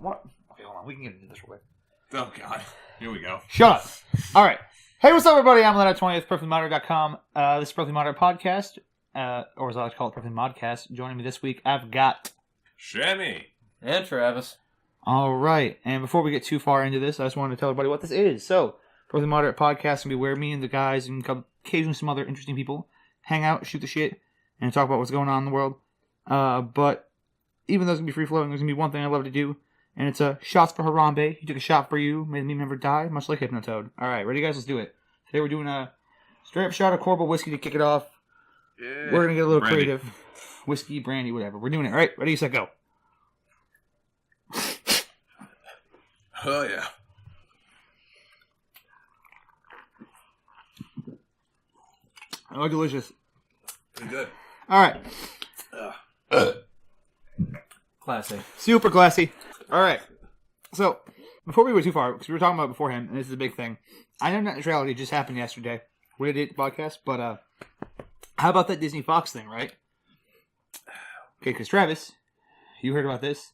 What? Okay, hold on. We can get into this real quick. Oh, God. Here we go. Shut up. All right. Hey, what's up, everybody? I'm Lennette, 20th, perfectlymodern.com. This is Perfectly Modern Podcast, or as I like to call it, Perfectly Modcast. Joining me this week, I've got... Shammy. And Travis. All right. And before we get too far into this, I just wanted to tell everybody what this is. So, Perfectly Modern Podcast is going to be where me and the guys and occasionally some other interesting people hang out, shoot the shit, and talk about what's going on in the world. But even though it's going to be free-flowing, there's going to be one thing I love to do, and it's shots for Harambe. He took a shot for you, made the meme never die, much like Hypnotoad. All right, ready, guys? Let's do it. Today we're doing a straight-up shot of Corbel whiskey to kick it off. Yeah. We're going to get a little creative. Whiskey, brandy, whatever. We're doing it. All right, ready, set, go. Oh, yeah. Oh, delicious. Pretty good. All right. Classy. Super classy. All right. So, before we go too far, because we were talking about it beforehand, and this is a big thing. I know net neutrality just happened yesterday. We did the podcast, but how about that Disney Fox thing, right? Okay, because Travis, you heard about this.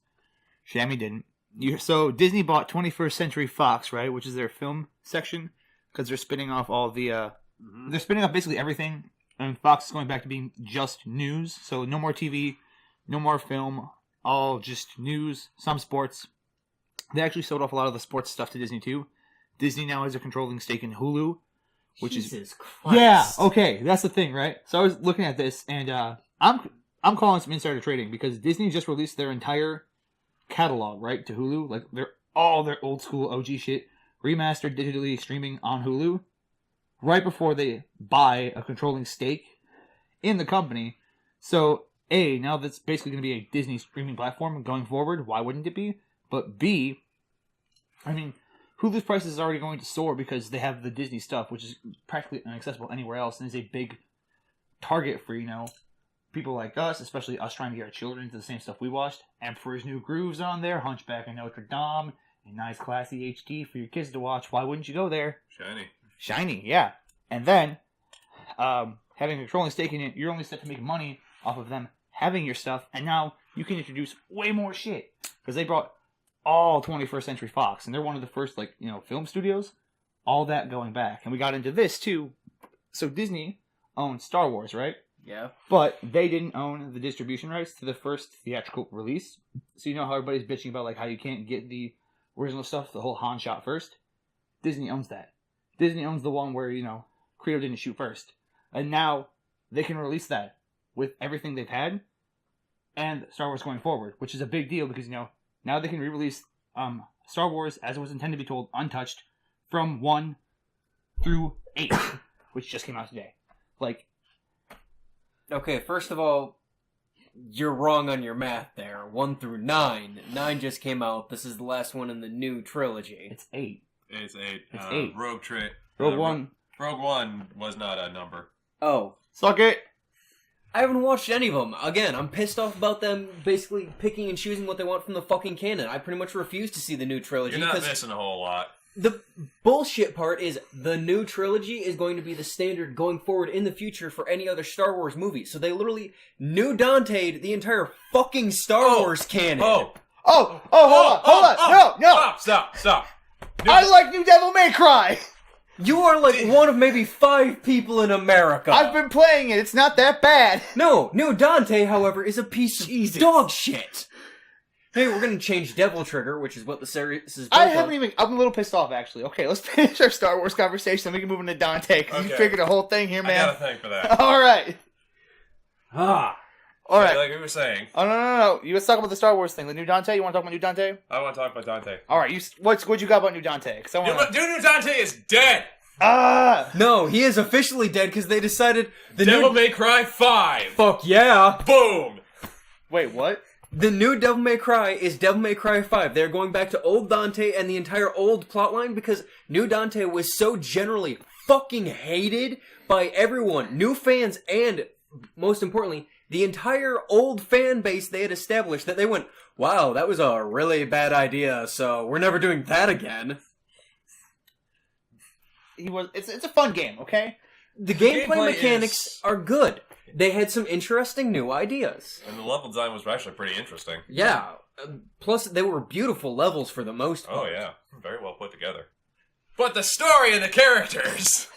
Shammy didn't. So, Disney bought 21st Century Fox, right, which is their film section, because they're spinning off all the... They're spinning off basically everything, and Fox is going back to being just news. So, no more TV, no more film, all just news, some sports. They actually sold off a lot of the sports stuff to Disney too. Disney now has a controlling stake in Hulu, which Jesus is Christ. Yeah, okay, that's the thing, right? So I was looking at this, and I'm calling some insider trading because Disney just released their entire catalog, right, to Hulu, like all their old school OG shit remastered digitally streaming on Hulu, right before they buy a controlling stake in the company. So A, now that's basically going to be a Disney streaming platform going forward. Why wouldn't it be? But B, I mean, Hulu's prices is already going to soar because they have the Disney stuff, which is practically inaccessible anywhere else, and is a big target for, people like us, especially us trying to get our children into the same stuff we watched. Emperor's New Groove's on there, Hunchback of Notre Dame, a nice classy HD for your kids to watch. Why wouldn't you go there? Shiny, yeah. And then, having a controlling stake in it, you're only set to make money off of them having your stuff, and now you can introduce way more shit. Because they brought all 21st Century Fox, and they're one of the first, film studios. All that going back. And we got into this, too. So Disney owned Star Wars, right? Yeah. But they didn't own the distribution rights to the first theatrical release. So you know how everybody's bitching about, how you can't get the original stuff, the whole Han shot first? Disney owns that. Disney owns the one where, Credo didn't shoot first. And now they can release that with everything they've had and Star Wars going forward, which is a big deal because, now they can re-release Star Wars as it was intended to be told, untouched, from 1 through 8, which just came out today. Okay, first of all, you're wrong on your math there. 1 through 9. 9 just came out. This is the last one in the new trilogy. It's 8. It's 8. It's 8. Rogue One. Rogue One was not a number. Oh. Suck it! I haven't watched any of them. Again, I'm pissed off about them basically picking and choosing what they want from the fucking canon. I pretty much refuse to see the new trilogy. You're not missing a whole lot. The bullshit part is the new trilogy is going to be the standard going forward in the future for any other Star Wars movie. So they literally New Dante'd the entire fucking Star Wars canon. Hold on. No. Stop. I like New Devil May Cry. You are one of maybe 5 people in America. I've been playing it. It's not that bad. No, New Dante, however, is a piece of dog shit. Hey, we're going to change Devil Trigger, which is what the series is built on. I'm a little pissed off, actually. Okay, let's finish our Star Wars conversation, then we can move into Dante, because you figured the whole thing here, man. I got a thing for that. All right. All right. Like we were saying. Oh, no. Let's talk about the Star Wars thing. The new Dante? You want to talk about New Dante? I want to talk about Dante. All right. What you got about New Dante? New Dante is dead! No, he is officially dead because they decided Devil May Cry 5. Fuck yeah. Boom. Wait, what? The new Devil May Cry is Devil May Cry 5. They're going back to old Dante and the entire old plotline because new Dante was so generally fucking hated by everyone, new fans and, most importantly, the entire old fan base they had established, that they went, wow, that was a really bad idea, so we're never doing that again. It's a fun game, okay? The gameplay mechanics are good. They had some interesting new ideas. And the level design was actually pretty interesting. Yeah. Plus, they were beautiful levels for the most part. Oh, yeah. Very well put together. But the story and the characters!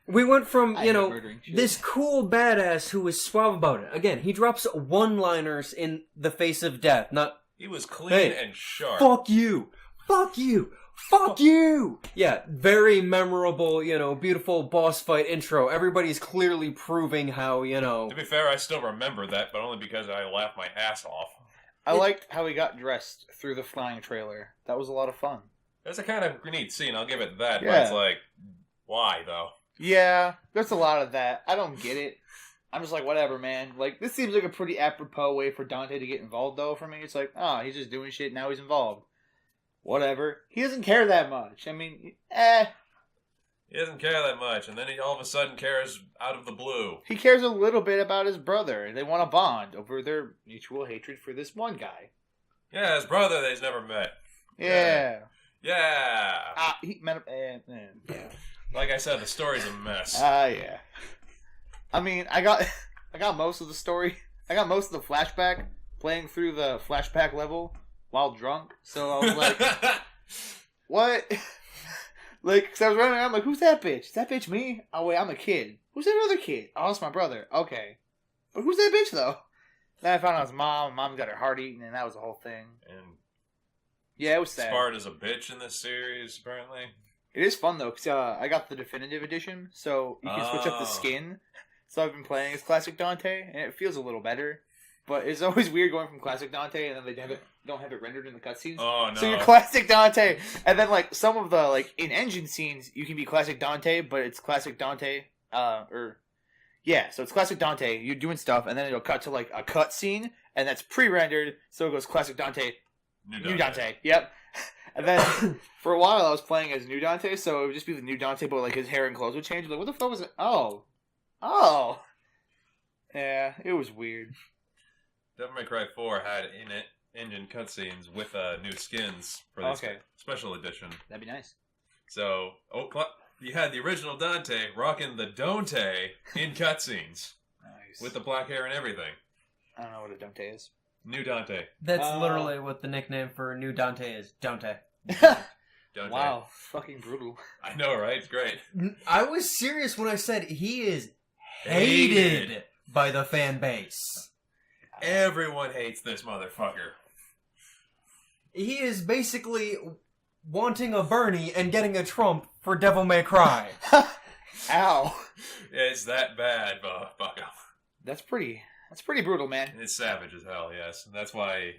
We went from, murdering shit. this cool badass who was suave about it. Again, he drops one-liners in the face of death, not, He was clean Hey, and sharp. fuck you! Fuck you! Fuck you! Yeah, very memorable, beautiful boss fight intro. Everybody's clearly proving how, To be fair, I still remember that, but only because I laughed my ass off. I liked how he got dressed through the flying trailer. That was a lot of fun. That's a kind of neat scene, I'll give it that, but Yeah. it's like, why, though? Yeah, there's a lot of that. I don't get it. I'm just like, whatever, man. Like, this seems like a pretty apropos way for Dante to get involved, though, for me. It's like, he's just doing shit, now he's involved. Whatever. He doesn't care that much. I mean, He doesn't care that much, and then he all of a sudden cares out of the blue. He cares a little bit about his brother. They want to bond over their mutual hatred for this one guy. Yeah, his brother they've never met. Yeah. Yeah. He met him. Yeah. Like I said, the story's a mess. Yeah. I mean, I got most of the story. I got most of the flashback playing through the flashback level while drunk. So I was like, what? Like, cause I was running around like, who's that bitch? Is that bitch me? Oh wait, I'm a kid. Who's that other kid? Oh, it's my brother. Okay. But who's that bitch though? Then I found out it was mom. Mom got her heart eaten, and that was the whole thing. And Yeah, it was sad. Sparta's a bitch in this series, apparently. It is fun though, cause I got the definitive edition, so you can switch up the skin. So I've been playing as Classic Dante, and it feels a little better. But it's always weird going from Classic Dante, and then they don't have it rendered in the cutscenes. Oh, no. So you're Classic Dante, and then like some of the like in-engine scenes, you can be Classic Dante, but it's Classic Dante, so it's Classic Dante. You're doing stuff, and then it'll cut to like a cutscene, and that's pre-rendered, so it goes Classic Dante, New Dante. Yep. And then for a while I was playing as New Dante, so it would just be the New Dante, but like his hair and clothes would change. Like, what the fuck was it? Oh. Yeah, it was weird. Devil May Cry 4 had in-engine cutscenes with new skins for this special edition. That'd be nice. So, you had the original Dante rocking the Dante in cutscenes. Nice. With the black hair and everything. I don't know what a Dante is. New Dante. That's literally what the nickname for New Dante is. Dante. Dante. Wow, fucking brutal. I know, right? It's great. I was serious when I said he is hated by the fan base. Everyone hates this motherfucker. He is basically wanting a Bernie and getting a Trump for Devil May Cry. Ow. It's that bad, bucko. That's pretty brutal, man. It's savage as hell, yes. And that's why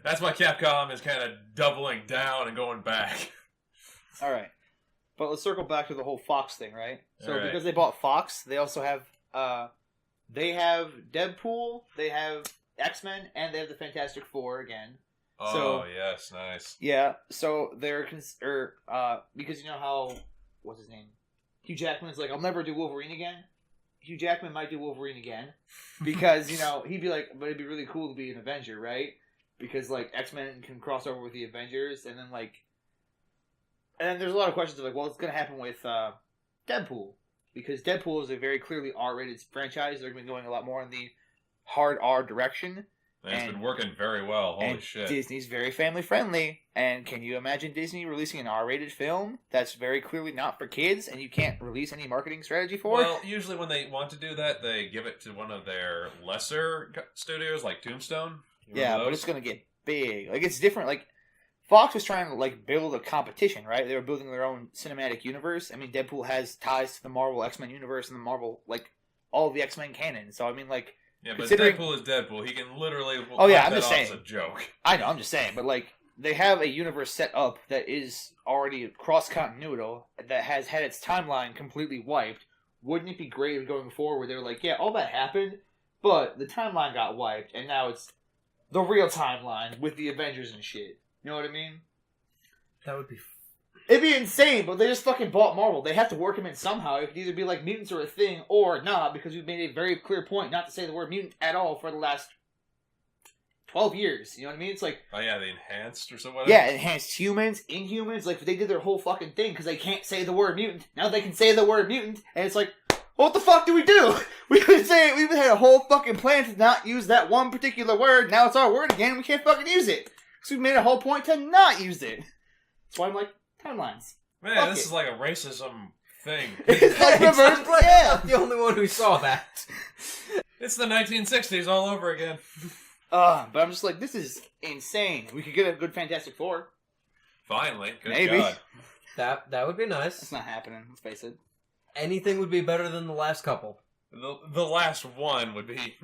Capcom is kind of doubling down and going back. All right. But let's circle back to the whole Fox thing, right? So All right. because they bought Fox, they also have they have Deadpool, they have X-Men, and they have the Fantastic Four again. Oh, yes, nice. Yeah, so they're because you know how what's his name? Hugh Jackman's like, I'll never do Wolverine again. Hugh Jackman might do Wolverine again because he'd be like, but it'd be really cool to be an Avenger, right? Because like X-Men can cross over with the Avengers, and then there's a lot of questions of like, well, what's gonna happen with Deadpool? Because Deadpool is a very clearly R-rated franchise. They're gonna be going a lot more in the hard R direction. And it's been working very well. Holy shit. Disney's very family friendly. And can you imagine Disney releasing an R-rated film that's very clearly not for kids and you can't release any marketing strategy for? Well, usually when they want to do that, they give it to one of their lesser studios, like Tombstone. Yeah, but it's going to get big. Like, it's different. Like, Fox was trying to, like, build a competition, right? They were building their own cinematic universe. I mean, Deadpool has ties to the Marvel X-Men universe and the Marvel, like, all of the X-Men canon. So, I mean, like... Yeah, but Deadpool is Deadpool. He can literally I'm just saying. as a joke. I know, I'm just saying. But, like, they have a universe set up that is already cross-continuital, that has had its timeline completely wiped. Wouldn't it be great if going forward where they were like, yeah, all that happened, but the timeline got wiped, and now it's the real timeline with the Avengers and shit. You know what I mean? That would be... It'd be insane, but they just fucking bought Marvel. They have to work them in somehow. It could either be like mutants are a thing or not, because we've made a very clear point not to say the word mutant at all for the last 12 years. You know what I mean? It's like... Oh, yeah, the enhanced or something? Yeah, enhanced humans, inhumans. Like, they did their whole fucking thing because they can't say the word mutant. Now they can say the word mutant, and it's like, What the fuck do? We've had a whole fucking plan to not use that one particular word. Now it's our word again, and we can't fucking use it. So we made a whole point to not use it. That's why I'm like, timelines. Man, fuck this it. is like a racism thing. It's like reverse, yeah. I'm the only one who saw that. It's the 1960s all over again. But I'm just like, this is insane. We could get a good Fantastic Four. Finally. Good Maybe. God. That would be nice. It's not happening, let's face it. Anything would be better than the last couple. The last one would be...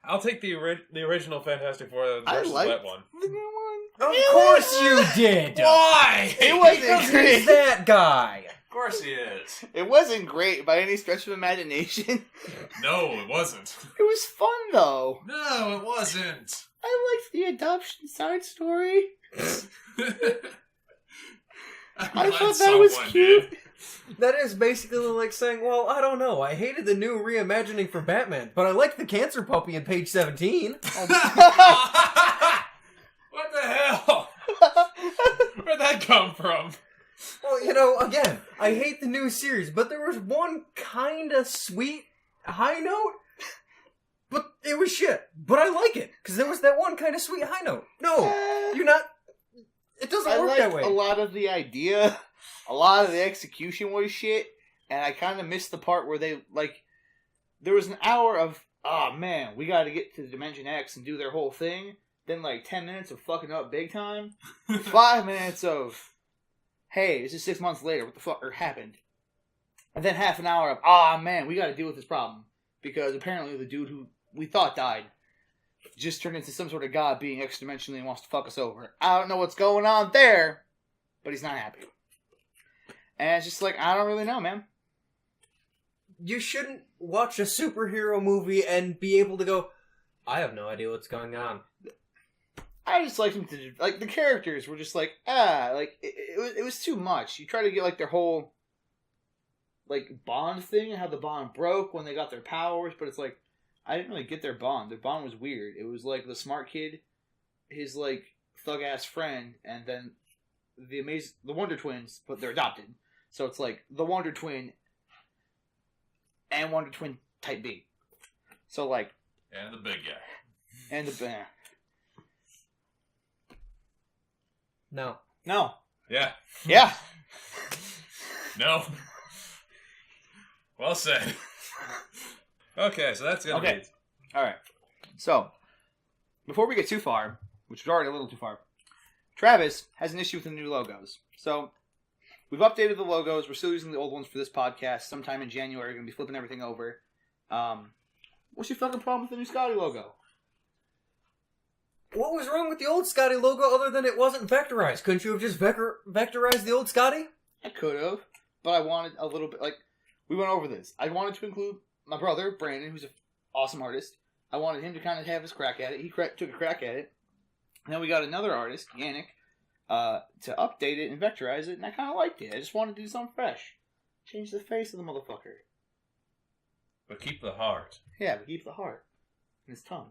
I'll take the original Fantastic Four versus that one. The new Of one. course you did! Why? It wasn't Because great. he's that guy! Of course he is. It wasn't great by any stretch of imagination. No, it wasn't. It was fun, though. No, it wasn't. I liked the adoption side story. I thought that was cute. That is basically like saying, well, I don't know. I hated the new reimagining for Batman, but I liked the cancer puppy in page 17. What the hell? Where'd that come from? Well, again, I hate the new series, but there was one kinda sweet high note, but it was shit. But I like it, because there was that one kinda sweet high note. No, you're not... It doesn't work that way. A lot of the idea, a lot of the execution was shit, and I kind of missed the part where they, there was an hour of, oh man, we gotta get to Dimension X and do their whole thing, then 10 minutes of fucking up big time, 5 minutes of, hey, this is 6 months later, what the fuck happened? And then half an hour of, ah man, we gotta deal with this problem, because apparently the dude who we thought died just turned into some sort of god being extra-dimensionally and wants to fuck us over. I don't know what's going on there, but he's not happy. And it's just I don't really know, man. You shouldn't watch a superhero movie and be able to go, I have no idea what's going on. I just liked him to do, the characters were just it was too much. You try to get their whole bond thing and how the bond broke when they got their powers, but it's I didn't really get their bond. Their bond was weird. It was the smart kid, his thug ass friend, and then the Wonder Twins, but they're adopted. So it's the Wonder Twin and Wonder Twin Type B. So and the big guy. And the No. Yeah. Yeah. No. Well said. Okay, so that's gonna be... Alright. So, before we get too far, which is already a little too far, Travis has an issue with the new logos. So, we've updated the logos. We're still using the old ones for this podcast. Sometime in January, we're going to be flipping everything over. What's your fucking problem with the new Scotty logo? What was wrong with the old Scotty logo other than it wasn't vectorized? Couldn't you have just vectorized the old Scotty? I could have, but I wanted a little bit, we went over this. I wanted to include my brother, Brandon, who's an awesome artist. I wanted him to kind of have his crack at it. He took a crack at it. And then we got another artist, Yannick, to update it and vectorize it, and I kind of liked it. I just wanted to do something fresh. Change the face of the motherfucker. But keep the heart. Yeah, but keep the heart. And his tongue.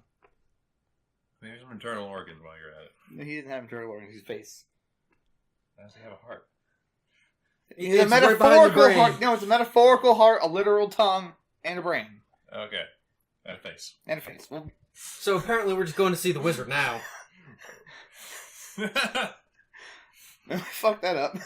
Maybe some internal organs while you're at it. No, he didn't have internal organs, his face. Does he have a heart? It's a metaphorical heart. No, it's a metaphorical heart, a literal tongue, and a brain. Okay. And a face. And a face. Well, So apparently we're just going to see the wizard now. fuck that up.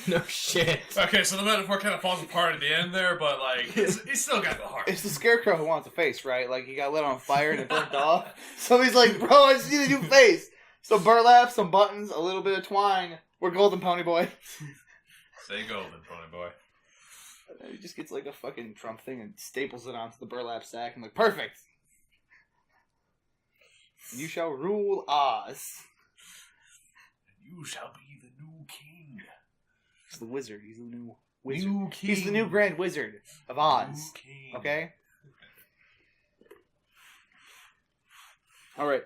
No shit. Okay, so the metaphor kind of falls apart at the end there, but he's still got the heart. It's the scarecrow who wants a face, right? He got lit on fire and it burnt off. So he's like, bro, I just need a new face. So burlap, some buttons, a little bit of twine. We're golden, pony boy. Stay golden, pony boy. He just gets a fucking Trump thing and staples it onto the burlap sack. I'm like, perfect. You shall rule Oz. You shall be the new king. He's the wizard. He's the new wizard. New king. He's the new Grand Wizard of Oz. New king. Okay? Alright.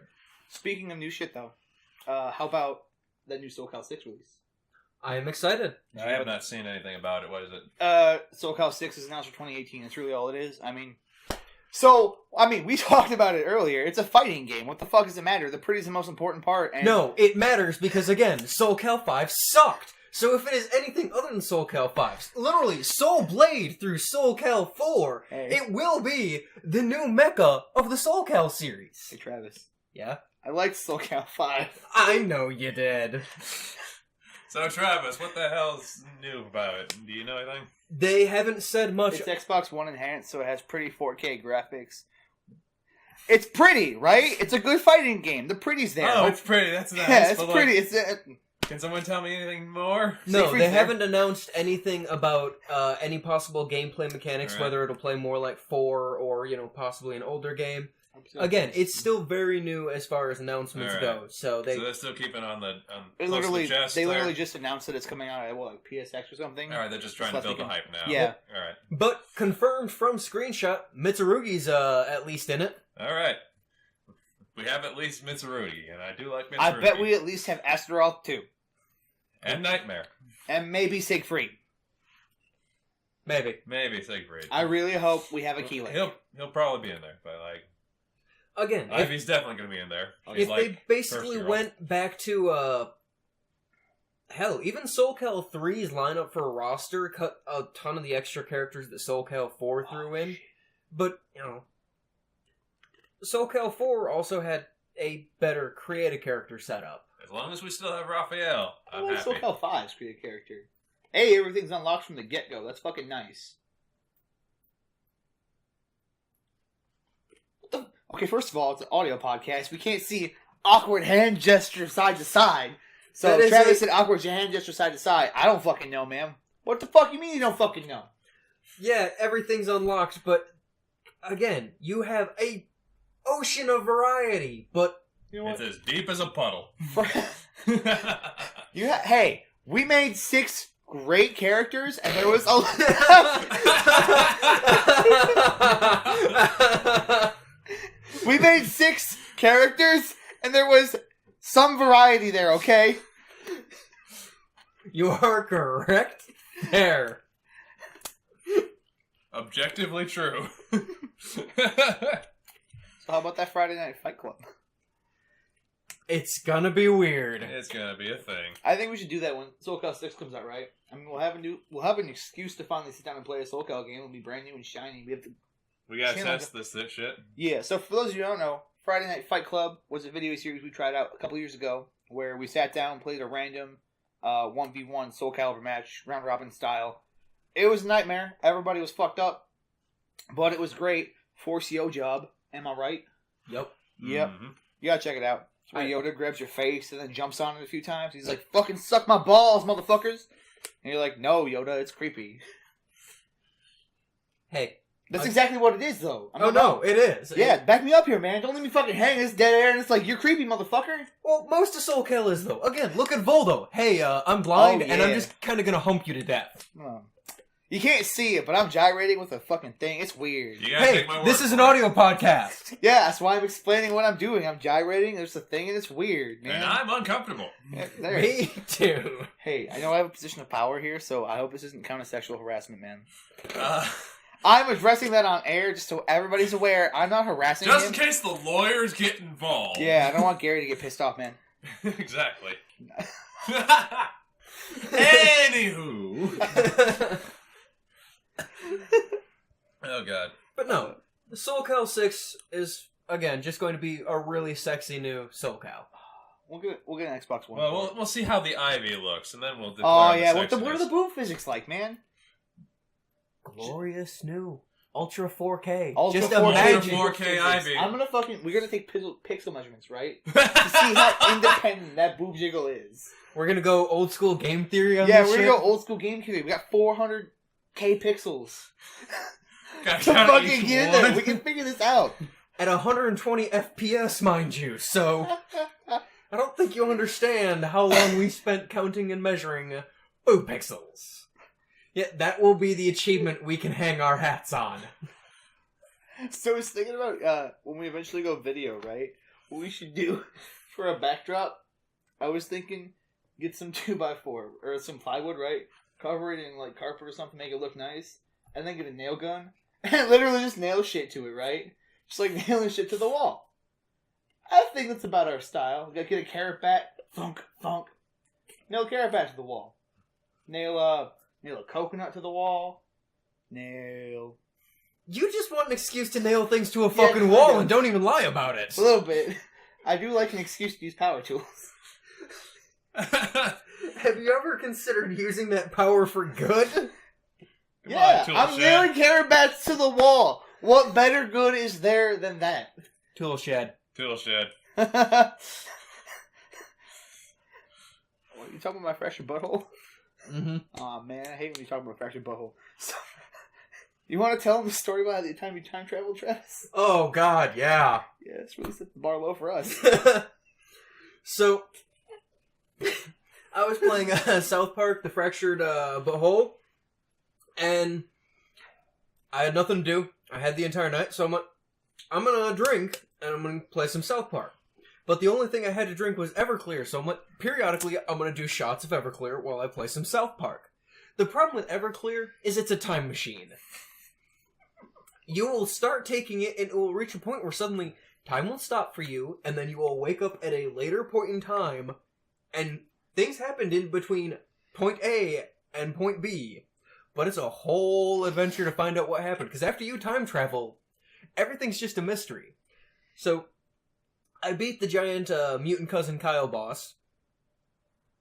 Speaking of new shit, though, how about that new SoCal 6 release? I am excited. I have not seen anything about it. What is it? SoCal 6 is announced for 2018. That's really all it is. We talked about it earlier. It's a fighting game. What the fuck does it matter? The pretty's the most important part. And No, it matters because, again, SoCal 5 sucked. So if it is anything other than Soul Cal 5, literally Soul Blade through Soul Cal 4, it will be the new mecca of the Soul Cal series. Hey, Travis. Yeah? I liked Soul Cal 5. I know you did. So, Travis, what the hell's new about it? Do you know anything? They haven't said much. It's Xbox One enhanced, so it has pretty 4K graphics. It's pretty, right? It's a good fighting game. The pretty's there. Oh, it's pretty. That's nice. Yeah, it's but, pretty. Like, can someone tell me anything more? No, they haven't announced anything about any possible gameplay mechanics, whether it'll play more like 4 or, possibly an older game. Again, it's still very new as far as announcements go. So they're still keeping on the They literally just announced that it's coming out at like PSX or something. All right, they're just trying to build the hype now. Yeah. All right. But confirmed from screenshot, Mitsurugi's at least in it. All right. We have at least Mitsurugi, and I do like Mitsurugi. I bet we at least have Astaroth too. And Nightmare. And maybe Siegfried. Maybe Siegfried. I really hope we have a Keelan. He'll probably be in there, but like. Again, Ivy's definitely going to be in there. If they basically went back to, hell, even Soul Cal 3's lineup for a roster cut a ton of the extra characters that Soul Cal 4 threw in. But, Soul Cal 4 also had a better creative character setup. As long as we still have Raphael, I'm happy. Soul Cal 5's creative character. Hey, everything's unlocked from the get-go. That's fucking nice. Okay, first of all, it's an audio podcast. We can't see awkward hand gesture side to side. So Travis said awkward hand gesture side to side. I don't fucking know, man. What the fuck you mean you don't fucking know? Yeah, everything's unlocked, but again, you have a ocean of variety, but you know what? It's as deep as a puddle. Hey, we made 6 great characters, and there was we made 6 characters, and there was some variety there, okay? You are correct there. Objectively true. So how about that Friday Night Fight Club? It's gonna be weird. It's gonna be a thing. I think we should do that when Soul Cal 6 comes out, right? I mean, we'll have an excuse to finally sit down and play a Soul Cal game. It'll be brand new and shiny. We gotta test this shit. Yeah, so for those of you who don't know, Friday Night Fight Club was a video series we tried out a couple years ago where we sat down and played a random 1v1 Soul Calibur match, round robin style. It was a nightmare. Everybody was fucked up, but it was great. 4CO job. Am I right? Yep. Mm-hmm. You gotta check it out. It's where Yoda grabs your face and then jumps on it a few times. He's like, fucking suck my balls, motherfuckers. And you're like, no, Yoda, it's creepy. Hey. That's exactly what it is, though. No, it is. Yeah, back me up here, man. Don't let me fucking hang this dead air and it's like, you're creepy, motherfucker. Well, most of Soul Cal is, though. Again, look at Voldo. Hey, I'm blind and I'm just kind of gonna hump you to death. You can't see it, but I'm gyrating with a fucking thing. It's weird. Hey, this is an audio podcast. Yeah, that's why I'm explaining what I'm doing. I'm gyrating. There's a thing, and it's weird, man. And I'm uncomfortable. Yeah, me too. Hey, I know I have a position of power here, so I hope this doesn't count as sexual harassment, man. I'm addressing that on air just so everybody's aware. I'm not harassing him. Just in case the lawyers get involved. Yeah, I don't want Gary to get pissed off, man. Exactly. Anywho. Oh god. But no, Soul Cal 6 is again just going to be a really sexy new Soul Cal. We'll get an Xbox One. Well, we'll see how the Ivy looks, and then we'll declare what are the boom physics like, man? Glorious new Ultra 4K. Just imagine 4K Ivy. We're gonna take pixel measurements, right? To see how independent that boob jiggle is. We're gonna go old school game theory on this shit. Yeah, we're gonna go old school game theory. We got 400K pixels. To fucking get in there. We can figure this out. At 120 FPS, mind you. So, I don't think you understand how long we spent counting and measuring boob pixels. Yeah, that will be the achievement we can hang our hats on. So I was thinking about when we eventually go video, right? What we should do for a backdrop. I was thinking get some 2x4 or some plywood, right? Cover it in like carpet or something, make it look nice, and then get a nail gun and literally just nail shit to it, right? Just like nailing shit to the wall. I think that's about our style. We gotta get a carrot bat, thunk, thunk. Nail carrot bat to the wall. Nail a coconut to the wall. Nail. You just want an excuse to nail things to a fucking wall and don't even lie about it. A little bit. I do like an excuse to use power tools. Have you ever considered using that power for good? Yeah, I'm nailing carrot bats to the wall. What better good is there than that? Tool shed. Tool shed. What, you talking about my fractured butthole? Mm-hmm. Aw, man, I hate when you talk about fractured butthole. So, you want to tell them the story about the time you time traveled, Travis? Oh, God, yeah. Yeah, it's really set the bar low for us. So, I was playing South Park, The Fractured Butthole, and I had nothing to do. I had the entire night, so I'm gonna drink, and I'm gonna play some South Park. But the only thing I had to drink was Everclear, so periodically I'm gonna do shots of Everclear while I play some South Park. The problem with Everclear is it's a time machine. You will start taking it, and it will reach a point where suddenly time will stop for you, and then you will wake up at a later point in time, and things happened in between point A and point B. But it's a whole adventure to find out what happened, because after you time travel, everything's just a mystery. So, I beat the giant mutant cousin Kyle boss.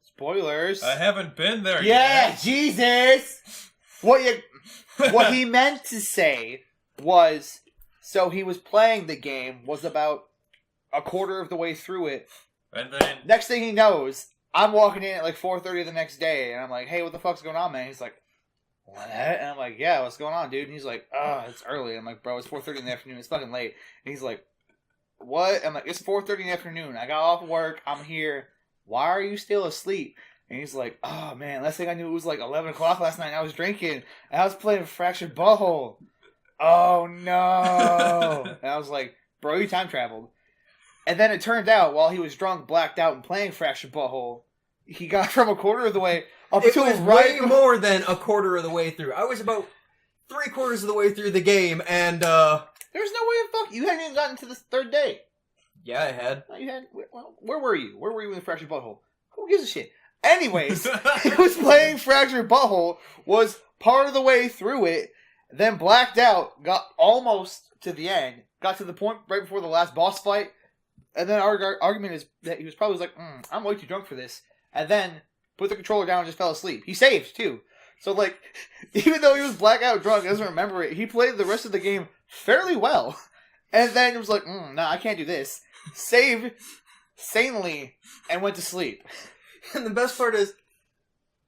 Spoilers. I haven't been there yet. yet. Jesus! What he meant to say was, so he was playing the game, was about a quarter of the way through it. And then... Next thing he knows, I'm walking in at like 4:30 the next day, and I'm like, hey, what the fuck's going on, man? He's like, what? And I'm like, yeah, what's going on, dude? And he's like, it's early. I'm like, bro, it's 4:30 in the afternoon. It's fucking late. And he's like, what? I'm like, it's 4:30 in the afternoon. I got off work. I'm here. Why are you still asleep? And he's like, oh, man, last thing I knew, it was like 11 o'clock last night, and I was drinking, and I was playing Fractured Butthole. Oh, no. And I was like, bro, you time traveled. And then it turned out, while he was drunk, blacked out, and playing Fractured Butthole, he got from a quarter of the way up it to was right... way more than a quarter of the way through. I was about 3/4 of the way through the game, and There's no way in fuck... You hadn't even gotten to the third day. Yeah, I had. No, you had... Well, where were you? Where were you in the Fractured Butthole? Who gives a shit? Anyways, he was playing Fractured Butthole, was part of the way through it, then blacked out, got almost to the end, got to the point right before the last boss fight, and then our argument is that he was probably like, I'm way too drunk for this, and then put the controller down and just fell asleep. He saved, too. So, like, even though he was blackout drunk, doesn't remember it, he played the rest of the game fairly well. And then he was like, nah, I can't do this. Saved sanely and went to sleep. And the best part is,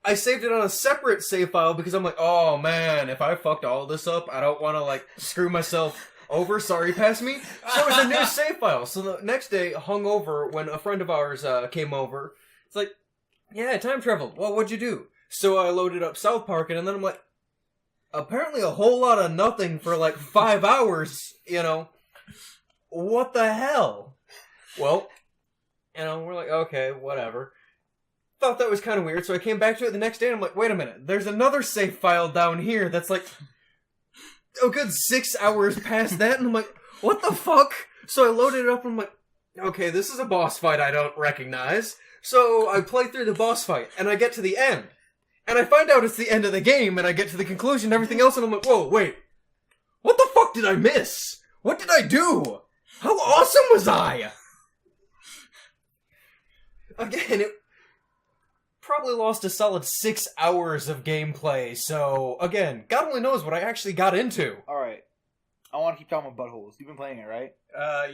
I saved it on a separate save file because I'm like, oh man, if I fucked all this up, I don't want to, like, screw myself over. Sorry, pass me. So it's a new save file. So the next day, hungover, when a friend of ours came over, it's like, yeah, time traveled. Well, what'd you do? So I loaded up South Park, and then I'm like, apparently a whole lot of nothing for like 5 hours, you know. What the hell? Well, you know, we're like, okay, whatever. Thought that was kind of weird, so I came back to it the next day, and I'm like, wait a minute, there's another save file down here that's like a good 6 hours past that, and I'm like, what the fuck? So I loaded it up, and I'm like, okay, this is a boss fight I don't recognize. So I play through the boss fight, and I get to the end. And I find out it's the end of the game, and I get to the conclusion and everything else, and I'm like, whoa, wait. What the fuck did I miss? What did I do? How awesome was I? Again, it probably lost a solid 6 hours of gameplay, so, again, God only knows what I actually got into. Alright. I want to keep talking about buttholes. You've been playing it, right?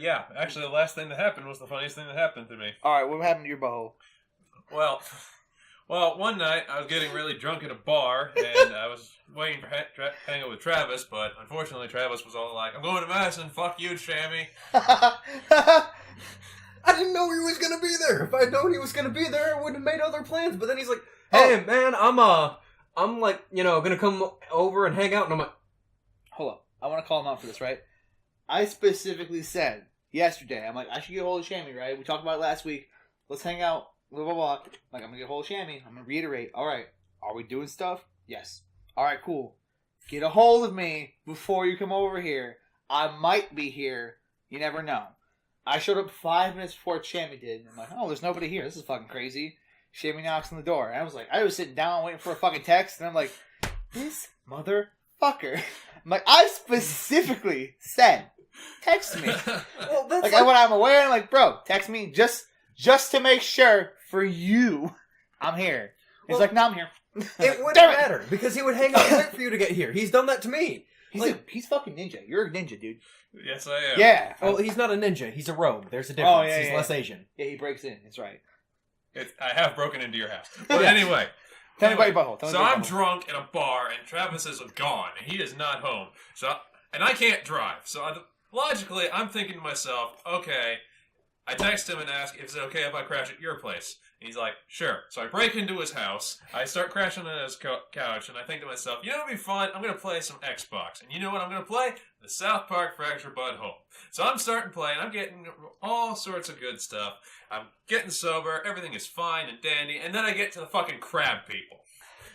Yeah. Actually, the last thing that happened was the funniest thing that happened to me. Alright, what happened to your butthole? Well, one night I was getting really drunk at a bar, and I was waiting for hang out with Travis, but unfortunately Travis was all like, I'm going to Madison, fuck you, Shammy. I didn't know he was going to be there. If I'd known he was going to be there, I would have made other plans. But then he's like, hey, man, I'm like, you know, going to come over and hang out. And I'm like, hold up. I want to call him out for this, right? I specifically said yesterday, I'm like, I should get a hold of Shammy, right? We talked about it last week. Let's hang out. Blah, blah, blah. Like, I'm going to get a hold of Shammy. I'm going to reiterate. All right. Are we doing stuff? Yes. All right, cool. Get a hold of me before you come over here. I might be here. You never know. I showed up 5 minutes before Shammy did. I'm like, oh, there's nobody here. This is fucking crazy. Shammy knocks on the door. And I was sitting down waiting for a fucking text, and I'm like, this motherfucker. I'm like, I specifically said, text me. Well, that's like when I'm aware, I'm like, bro, text me just to make sure for you I'm here. He's like, no, I'm here. It wouldn't matter because he would hang out and wait for you to get here. He's done that to me. He's fucking ninja. You're a ninja, dude. Yes, I am. Yeah. Well, he's not a ninja. He's a rogue. There's a difference. He's less Asian. Yeah, he breaks in. That's right. I have broken into your house. But anyway. Tell me about your butthole. So I'm drunk in a bar, and Travis is gone, and he is not home. And I can't drive. So logically, I'm thinking to myself, okay, I text him and ask if it's okay if I crash at your place. And he's like, sure. So I break into his house. I start crashing on his couch, and I think to myself, you know what would be fun? I'm going to play some Xbox. And you know what I'm going to play? The South Park Fracture Bud Home. So I'm starting playing. I'm getting all sorts of good stuff. I'm getting sober. Everything is fine and dandy. And then I get to the fucking crab people.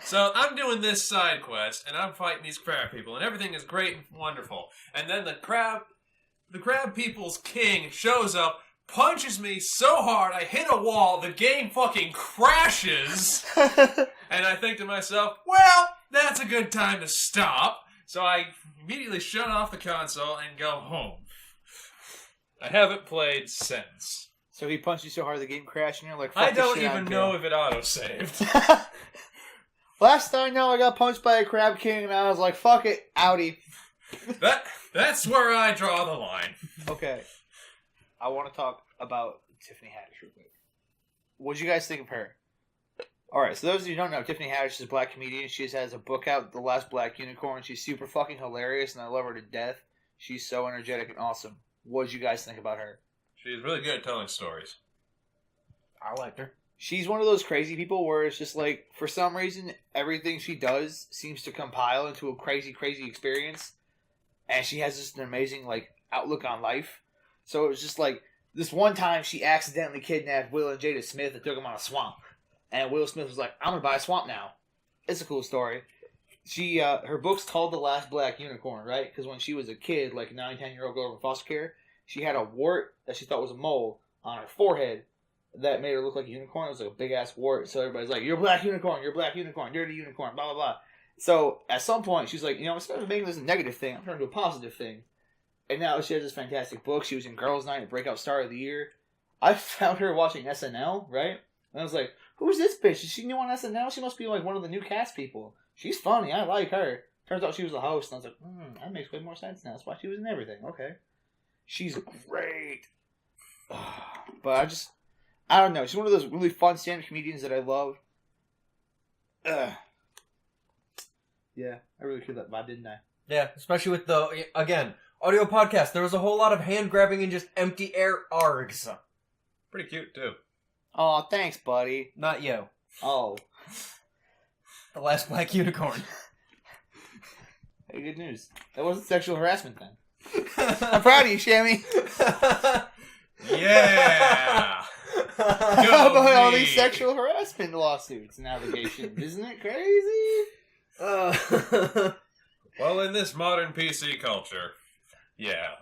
So I'm doing this side quest, and I'm fighting these crab people, and everything is great and wonderful. And then the crab people's king shows up, punches me so hard I hit a wall, the game fucking crashes, and I think to myself, well, that's a good time to stop. So I immediately shut off the console and go home. I haven't played since. So he punched you so hard the game crashed, and you're like, fuck I this don't shit, even know if it autosaved. Last time I know, I got punched by a crab king, and I was like, fuck it, outie. That's where I draw the line. Okay. I want to talk about Tiffany Haddish real quick. What'd you guys think of her? Alright, so those of you who don't know, Tiffany Haddish is a black comedian. She has a book out, The Last Black Unicorn. She's super fucking hilarious, and I love her to death. She's so energetic and awesome. What'd you guys think about her? She's really good at telling stories. I liked her. She's one of those crazy people where it's just like, for some reason, everything she does seems to compile into a crazy, crazy experience. And she has just an amazing, like, outlook on life. So it was just like, this one time she accidentally kidnapped Will and Jada Smith and took them on a swamp. And Will Smith was like, I'm going to buy a swamp now. It's a cool story. She, her book's called The Last Black Unicorn, right? Because when she was a kid, like a 9-10-year-old girl in foster care, she had a wart that she thought was a mole on her forehead that made her look like a unicorn. It was like a big-ass wart. So everybody's like, you're a black unicorn, you're a black unicorn, you're the unicorn, blah, blah, blah. So at some point, she's like, instead of making this a negative thing, I'm turning to a positive thing. And now she has this fantastic book. She was in Girls' Night and Breakout Star of the Year. I found her watching SNL, right? And I was like, who's this bitch? Is she new on SNL? She must be like one of the new cast people. She's funny. I like her. Turns out she was the host. And I was like, that makes way more sense now. That's why she was in everything. Okay. She's great. But I don't know. She's one of those really fun stand-up comedians that I love. Yeah, I really feel that vibe, didn't I? Yeah, especially with the, again, audio podcast. There was a whole lot of hand grabbing and just empty air args. Pretty cute, too. Oh, thanks, buddy. Not you. Oh. The Last Black Unicorn. Hey, good news. That wasn't sexual harassment then. I'm proud of you, Shammy. Yeah! How about all these sexual harassment lawsuits and allegations? Isn't it crazy? Well, in this modern PC culture, yeah.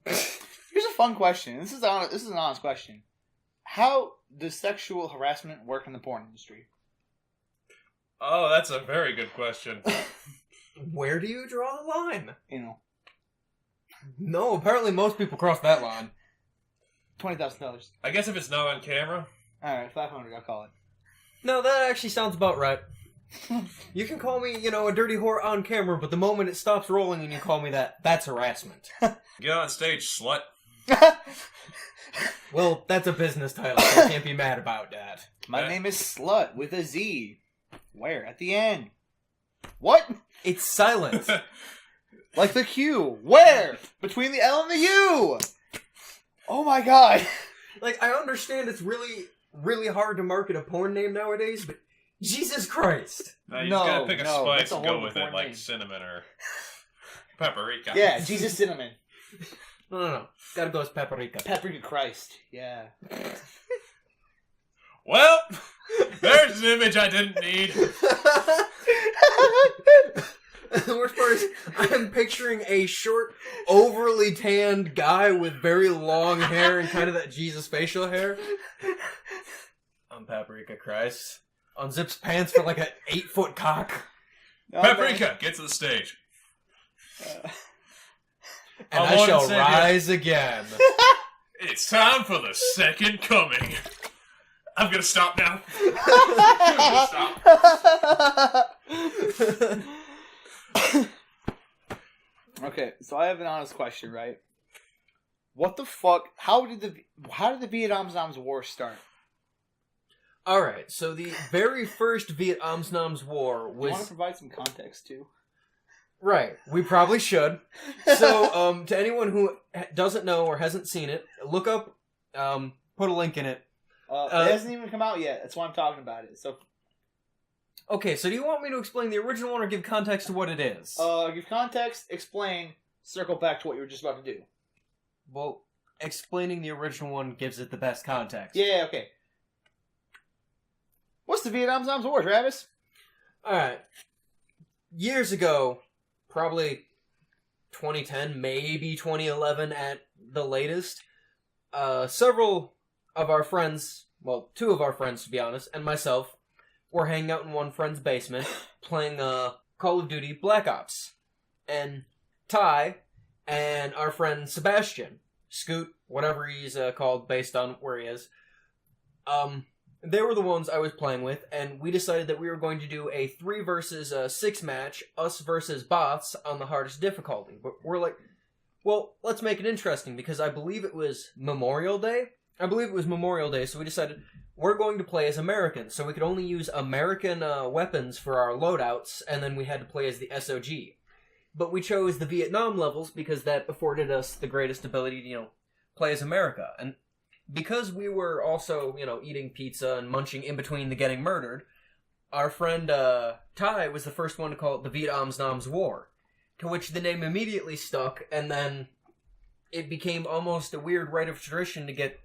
Here's a fun question. This is an honest question. How does sexual harassment work in the porn industry? Oh, that's a very good question. Where do you draw the line? No, apparently most people cross that line. $20,000. I guess if it's not on camera. Alright, $500, I'll call it. No, that actually sounds about right. You can call me, a dirty whore on camera, but the moment it stops rolling and you call me that, that's harassment. Get on stage, slut. Well, that's a business title, so I can't be mad about that. My name is Slut with a Z. Where? At the end. What? It's silent. Like the Q. Where? Between the L and the U. Oh my god. Like, I understand it's really, really hard to market a porn name nowadays, but Jesus Christ. No, you just gotta pick a spice that's and go horrible with it, porn like name. cinnamon or paprika. Yeah, Jesus Cinnamon. No. Gotta go with paprika. Paprika Christ. Yeah. Well, there's an image I didn't need. The worst part is, I'm picturing a short, overly tanned guy with very long hair and kind of that Jesus facial hair. Paprika cries. Unzips pants for like an 8-foot cock. Oh, Paprika, get to the stage. And I shall rise again. It's time for the second coming. I'm gonna stop now. Stop. Okay, so I have an honest question, right? What the fuck? How did the Vietnam's War start? Alright, so the very first Vietnam's War was... You want to provide some context, too? Right, we probably should. So, to anyone who doesn't know or hasn't seen it, look up, put a link in it. It hasn't even come out yet. That's why I'm talking about it. So, okay, so do you want me to explain the original one or give context to what it is? Give context, explain, circle back to what you were just about to do. Well, explaining the original one gives it the best context. Yeah, okay. What's the Vietnam's War, Travis? Alright. Years ago, probably 2010, maybe 2011 at the latest, several of our friends, well, 2 of our friends to be honest, and myself, were hanging out in one friend's basement playing Call of Duty Black Ops. And Ty and our friend Sebastian, Scoot, whatever he's called based on where he is, they were the ones I was playing with, and we decided that we were going to do a 3 versus 6 match, us versus bots, on the hardest difficulty. But we're like, well, let's make it interesting, because I believe it was Memorial Day, so we decided we're going to play as Americans, so we could only use American weapons for our loadouts, and then we had to play as the SOG. But we chose the Vietnam levels because that afforded us the greatest ability to, play as America. And because we were also, eating pizza and munching in between the getting murdered, our friend Ty was the first one to call it the Vietnam's War, to which the name immediately stuck, and then it became almost a weird rite of tradition to get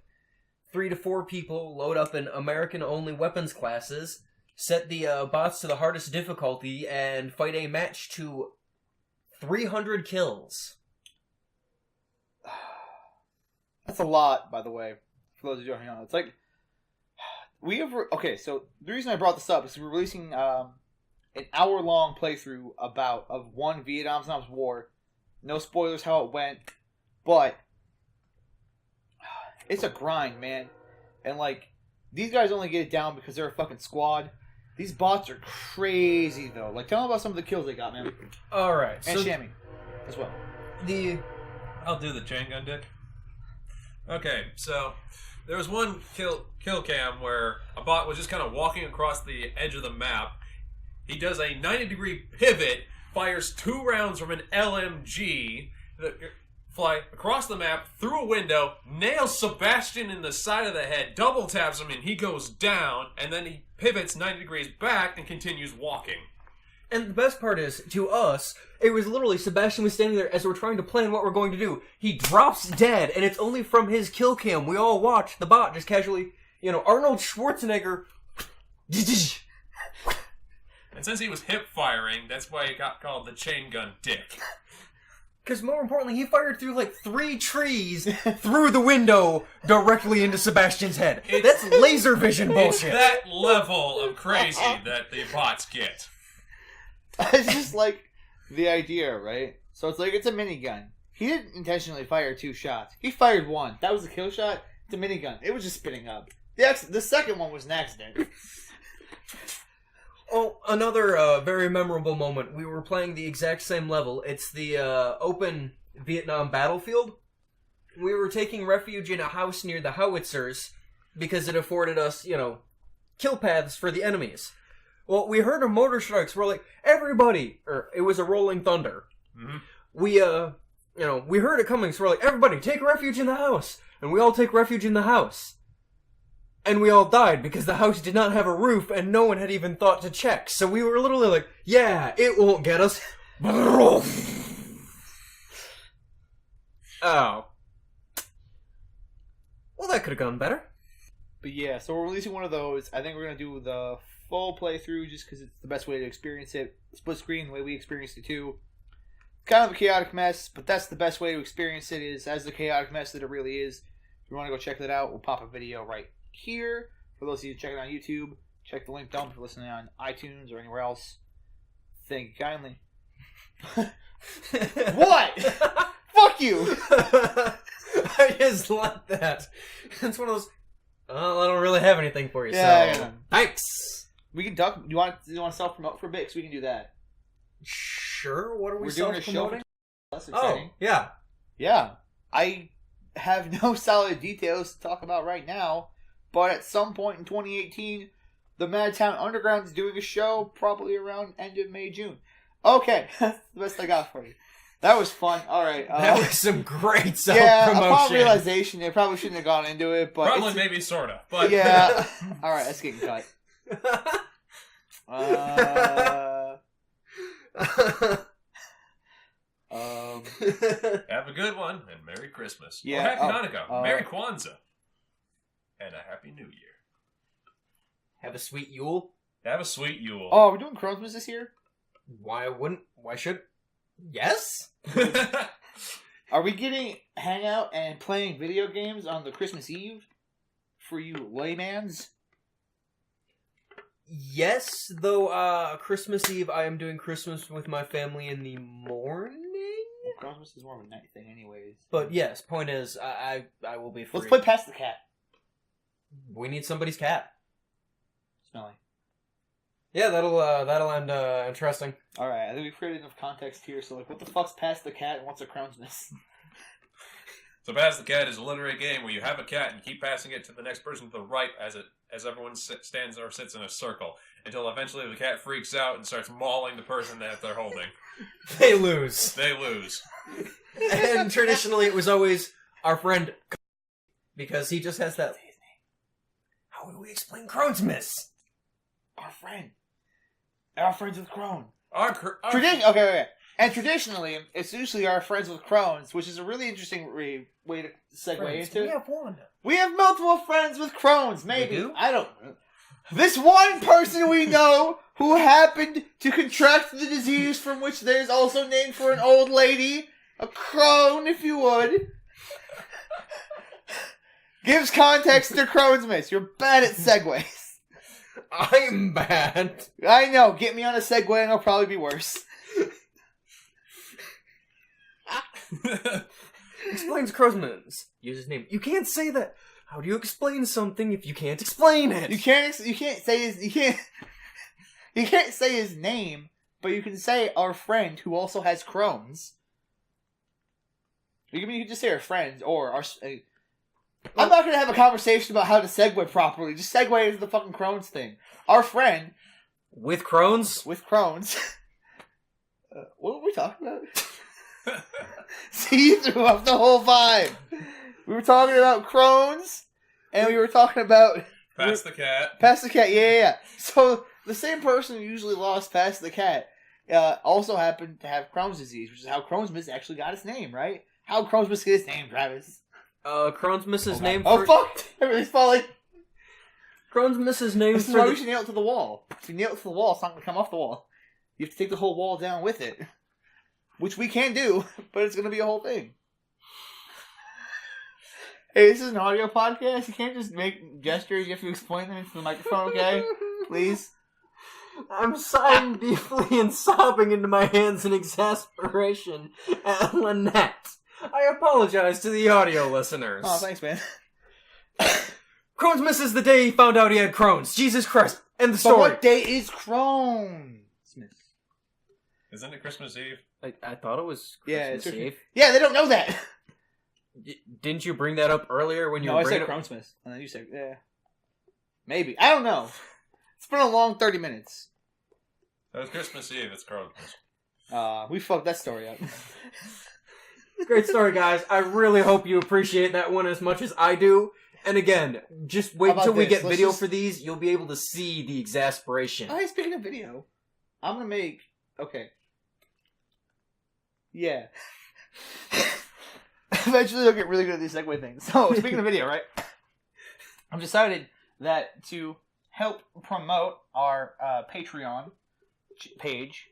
3 to 4 people, load up in American-only weapons classes, set the bots to the hardest difficulty, and fight a match to 300 kills. That's a lot, by the way. For those of you who don't know, it's like okay. So the reason I brought this up is we're releasing an hour-long playthrough of one Vietnam's War. No spoilers how it went, but it's a grind, man. And these guys only get it down because they're a fucking squad. These bots are crazy, though. Tell them about some of the kills they got, man. All right, and Shammy as well. I'll do the chain gun, Dick. Okay, so there was one kill cam where a bot was just kind of walking across the edge of the map. He does a 90-degree pivot, fires 2 rounds from an LMG that fly across the map through a window, nails Sebastian in the side of the head, double taps him, and he goes down, and then he pivots 90 degrees back and continues walking. And the best part is, to us, it was literally Sebastian was standing there as we're trying to plan what we're going to do. He drops dead, and it's only from his kill cam. We all watch the bot just casually, Arnold Schwarzenegger. And since he was hip firing, that's why he got called the chain gun Dick. Because more importantly, he fired through 3 trees through the window directly into Sebastian's head. That's laser vision bullshit. It's that level of crazy that the bots get. It's just the idea, right? So it's a minigun. He didn't intentionally fire 2 shots. He fired 1. That was a kill shot. It's a minigun. It was just spinning up. The second one was an accident. Oh, another very memorable moment. We were playing the exact same level. It's the open Vietnam battlefield. We were taking refuge in a house near the howitzers because it afforded us, kill paths for the enemies. Well, we heard a mortar strikes. We're like, everybody, or it was a rolling thunder. Mm-hmm. We heard it coming, so we're like, everybody, take refuge in the house. And we all take refuge in the house. And we all died because the house did not have a roof and no one had even thought to check. So we were literally like, yeah, it won't get us. Oh. Well, that could have gone better. But yeah, so we're releasing one of those. I think we're going to do the full playthrough just because it's the best way to experience it. Split screen, the way we experienced it too. Kind of a chaotic mess, but that's the best way to experience it, is as the chaotic mess that it really is. If you want to go check that out, we'll pop a video right here. For those of you checking on YouTube, check the link down if you're listening on iTunes or anywhere else. Thank you kindly. What? Fuck you! I just like that. It's one of those. Well, I don't really have anything for you, Yeah, so yeah. thanks. We can talk. You want to self promote for a bit? 'Cause we can do that. Sure. What are we We're doing a show. self-promoting? That's Oh, exciting. yeah. Yeah. I have no solid details to talk about right now, but at some point in 2018, the Madtown Underground is doing a show, probably around end of May, June. Okay, that's the best I got for you. That was fun. All right. That was some great yeah, self-promotion. upon realization, they probably shouldn't have gone into it, but Probably, maybe, sorta. But yeah. All right, that's getting cut. Have a good one, and Merry Christmas. Yeah, Or Happy Hanukkah. Merry Kwanzaa. And a Happy New Year. Have a sweet Yule. Have a sweet Yule. Oh, are we doing Christmas this year? Why wouldn't? Why should? Yes. Are we getting hangout and playing video games on the Christmas Eve? For you laymans? Yes, though. Christmas Eve, I am doing Christmas with my family in the morning. Well, Christmas is more of a night thing, anyways. But yes, point is, I will be free. Let's play Pass the Cat. We need somebody's cat. Smelly. Yeah, that'll end interesting. All right, I think we've created enough context here. So, like, what the fuck's Pass the Cat and what's a Crownsmas? So Pass the Cat is a literary game where you have a cat and keep passing it to the next person to the right as everyone stands or sits in a circle until eventually the cat freaks out and starts mauling the person that they're holding. They lose. They lose. And traditionally, it was always our friend because he just has that. How would we explain Crownsmas? Our friend. Our friends with Crown. Our Okay. And traditionally, it's usually our friends with Crohn's, which is a really interesting way to segue into. We have one. We have multiple friends with Crohn's, maybe. We do? I don't know. This one person we know who happened to contract the disease from which there's also named for an old lady, a crone, if you would, gives context to Crohn's. You're bad at segues. I'm bad. I know. Get me on a segue and I'll probably be worse. Explains Crownsman's. Use his name. You can't say that. How do you explain something if you can't explain it? You can't say his name, but you can say our friend who also has Crohn's. You can just say our friend or our. I'm not gonna have a conversation about how to segue properly. Just segue into the fucking Crohn's thing. Our friend With Crohn's? with Crohn's. What were we talking about? See, you threw off the whole vibe. We were talking about Crohn's, and we were talking about Pass the Cat. Pass the Cat. Yeah. So the same person who usually lost Pass the Cat also happened to have Crohn's disease, which is how Crohn's actually got its name, right? How Crohn's get its name, Travis? Crohn's Mrs. name Oh for... fuck! Everybody's falling. Crohn's Mrs. name This is for why the... we should nail it to the wall. If you nail it to the wall, it's not gonna come off the wall. You have to take the whole wall down with it. Which we can do, but it's going to be a whole thing. Hey, this is an audio podcast. You can't just make gestures. You have to explain them into the microphone, okay? Please? I'm sighing deeply and sobbing into my hands in exasperation at Lennette. I apologize to the audio listeners. Oh, thanks, man. Crohn's is the day he found out he had Crohn's. Jesus Christ. End the story. But what day is Crohn's? Isn't it Christmas Eve? I thought it was Yeah, Christmas it's Eve. Yeah, they don't know that. Didn't you bring that up earlier when you No, were I said bringing up... Crohn's. And then you said, yeah. Maybe. I don't know. It's been a long 30 minutes. That was Christmas Eve. It's Christmas. We fucked that story up. Great story, guys. I really hope you appreciate that one as much as I do. And again, just wait How about until we this? get Let's video just- for these. You'll be able to see the exasperation. Oh, hey, speaking of video, I'm gonna make... Okay. Yeah. Eventually I'll get really good at these segue things. So, speaking of video, right? I've decided that to help promote our Patreon page,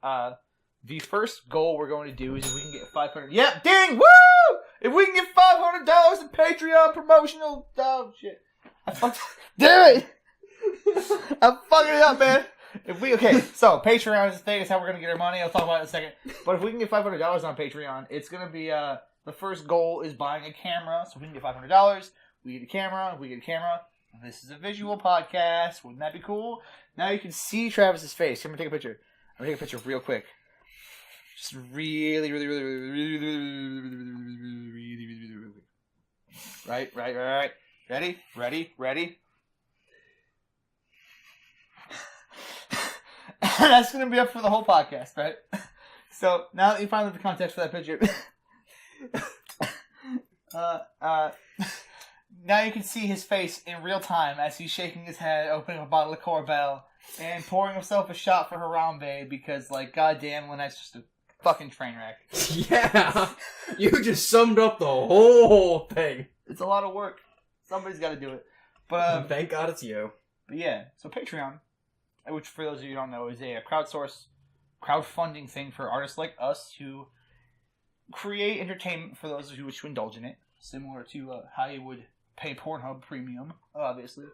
the first goal we're going to do is if we can get 500... Yep, ding! Woo! If we can get $500 in Patreon promotional... Oh, shit. Damn it! I'm fucking it up, man. So Patreon is the thing. It's how we're gonna get our money. I'll talk about it in a second. But if we can get $500 on Patreon, it's gonna be the first goal is buying a camera. So if we can get $500, we get a camera. If we get a camera, this is a visual podcast. Wouldn't that be cool? Now you can see Travis's face. I'm gonna take a picture. I'm gonna take a picture real quick. Just really quick. Right. Ready. That's going to be up for the whole podcast, right? So, now that you finally have the context for that picture, now you can see his face in real time as he's shaking his head, opening a bottle of Corbel, and pouring himself a shot for Harambe because, like, goddamn, Lennette's just a fucking train wreck. Yeah, you just summed up the whole thing. It's a lot of work. Somebody's got to do it. But thank God it's you. But yeah, so Patreon, which for those of you who don't know, is a crowdfunding thing for artists like us to create entertainment for those of you who wish to indulge in it, similar to how you would pay Pornhub Premium, obviously.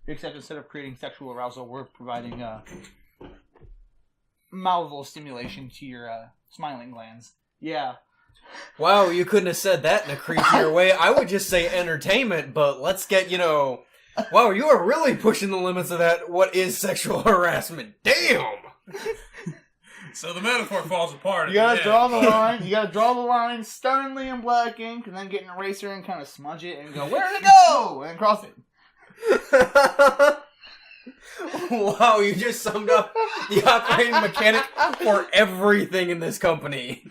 Except instead of creating sexual arousal, we're providing mouthful stimulation to your smiling glands. Yeah. Wow, you couldn't have said that in a creepier way. I would just say entertainment, but let's get, wow, you are really pushing the limits of that. What is sexual harassment? Damn! So the metaphor falls apart. You gotta draw the line. You gotta draw the line sternly in black ink, and then get an eraser and kind of smudge it and go, where did it go? And cross it. Wow, you just summed up the operating mechanic for everything in this company.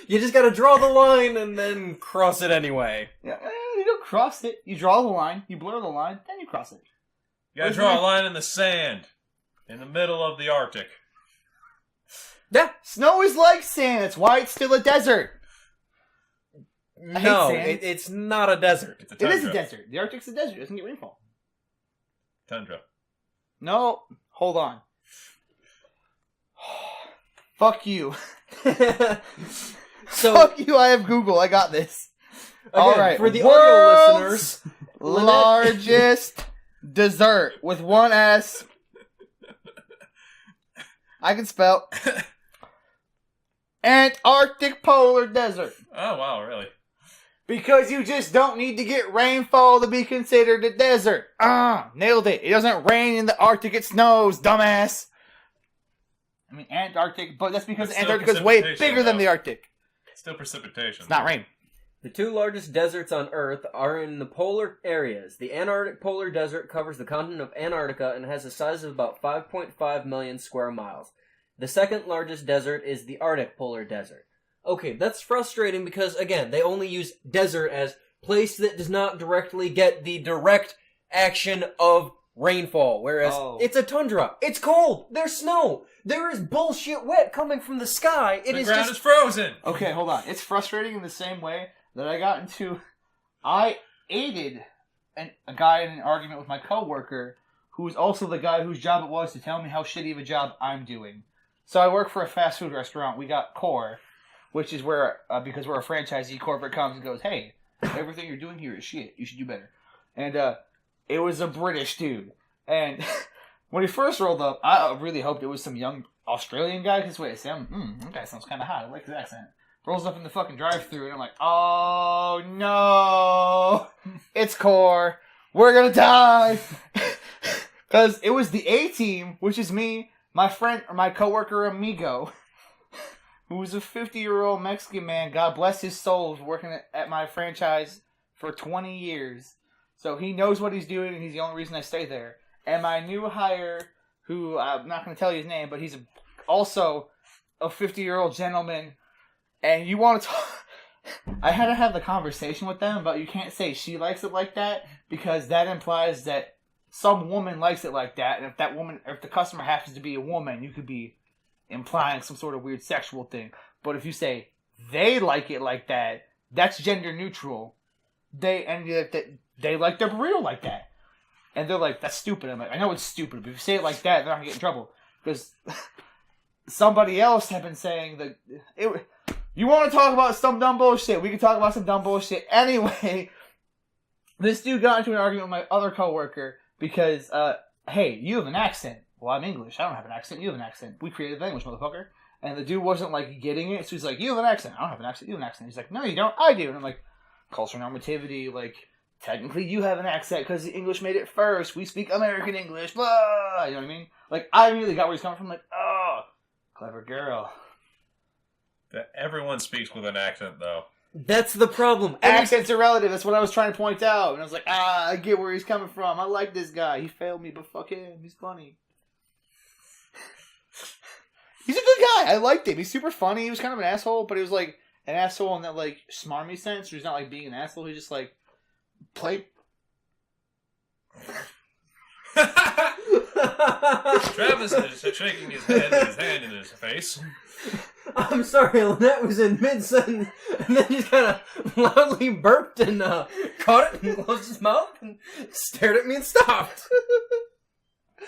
You just gotta draw the line and then cross it anyway. Yeah, you don't cross it. You draw the line, you blur the line, then you cross it. You gotta draw a line in the sand, in the middle of the Arctic. Yeah, snow is like sand. That's why it's still a desert. No, it's not a desert. It's a tundra. It is a desert. The Arctic's a desert. It doesn't get rainfall. Tundra. No, hold on. Fuck you. Fuck you, I have Google. I got this. Again, all right. For the audio listeners, largest dessert with one S. I can spell. Antarctic polar desert. Oh, wow, really? Because you just don't need to get rainfall to be considered a desert. Nailed it. It doesn't rain in the Arctic, it snows, dumbass. I mean, Antarctic, but that's because Antarctica is way bigger than the Arctic. Still precipitation. It's not rain. The two largest deserts on Earth are in the polar areas. The Antarctic Polar Desert covers the continent of Antarctica and has a size of about 5.5 million square miles. The second largest desert is the Arctic Polar Desert. Okay, that's frustrating because, again, they only use desert as place that does not directly get the direct action of rainfall, whereas it's a tundra. It's cold. There's snow. There is bullshit wet coming from the sky. The ground is frozen. Okay, hold on. It's frustrating in the same way that I aided a guy in an argument with my coworker who was also the guy whose job it was to tell me how shitty of a job I'm doing. So I work for a fast food restaurant. We got Core, which is where, because we're a franchisee, corporate comes and goes, hey, everything you're doing here is shit. You should do better. And it was a British dude. And when he first rolled up, I really hoped it was some young Australian guy. Because wait, that guy sounds kind of hot. I like his accent. Rolls up in the fucking drive-thru, and I'm like, oh no, it's Core. We're gonna die. Because it was the A-team, which is me, my friend, or my coworker Amigo, who was a 50-year-old Mexican man, God bless his soul, was working at my franchise for 20 years. So he knows what he's doing, and he's the only reason I stay there. And my new hire, who I'm not going to tell you his name, but he's also a 50-year-old gentleman. And you want to talk... I had to have the conversation with them, but you can't say she likes it like that, because that implies that some woman likes it like that. And if the customer happens to be a woman, you could be implying some sort of weird sexual thing. But if you say they like it like that, that's gender neutral. They like their burrito like that. And they're like, that's stupid. I'm like, I know it's stupid, but if you say it like that, they're not going to get in trouble. Because somebody else had been saying that... You want to talk about some dumb bullshit? We can talk about some dumb bullshit. Anyway, this dude got into an argument with my other coworker because, hey, you have an accent. Well, I'm English. I don't have an accent. You have an accent. We created the language, motherfucker. And the dude wasn't, like, getting it. So he's like, you have an accent. I don't have an accent. You have an accent. He's like, no, you don't. I do. And I'm like, cultural normativity. Like, technically you have an accent because the English made it first. We speak American English. Blah. You know what I mean? Like, I immediately got where he's coming from. Like, oh, clever girl. Everyone speaks with an accent, though. That's the problem. Accents are relative. That's what I was trying to point out. And I was like, I get where he's coming from. I like this guy. He failed me, but fuck him. He's funny. He's a good guy. I liked him. He's super funny. He was kind of an asshole, but he was like an asshole in that like smarmy sense. Where he's not like being an asshole. He just like play. Travis is shaking his head with his hand in his face. I'm sorry, Lynette was in mid-sentence, and then just kind of loudly burped and caught it and closed his mouth and stared at me and stopped.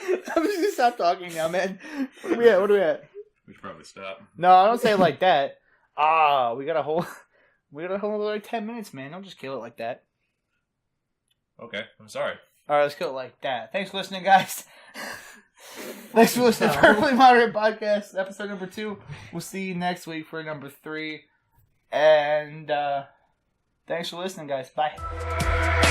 I'm just gonna stop talking now, man. What are we at? We should probably stop. No, I don't say it like that. We got a whole like 10 minutes, man. Don't just kill it like that. Okay, I'm sorry. All right, let's kill it like that. Thanks for listening, guys. Thanks for listening to Perfectly Moderate Podcast, episode number 2. We'll see you next week for number 3. And thanks for listening, guys. Bye.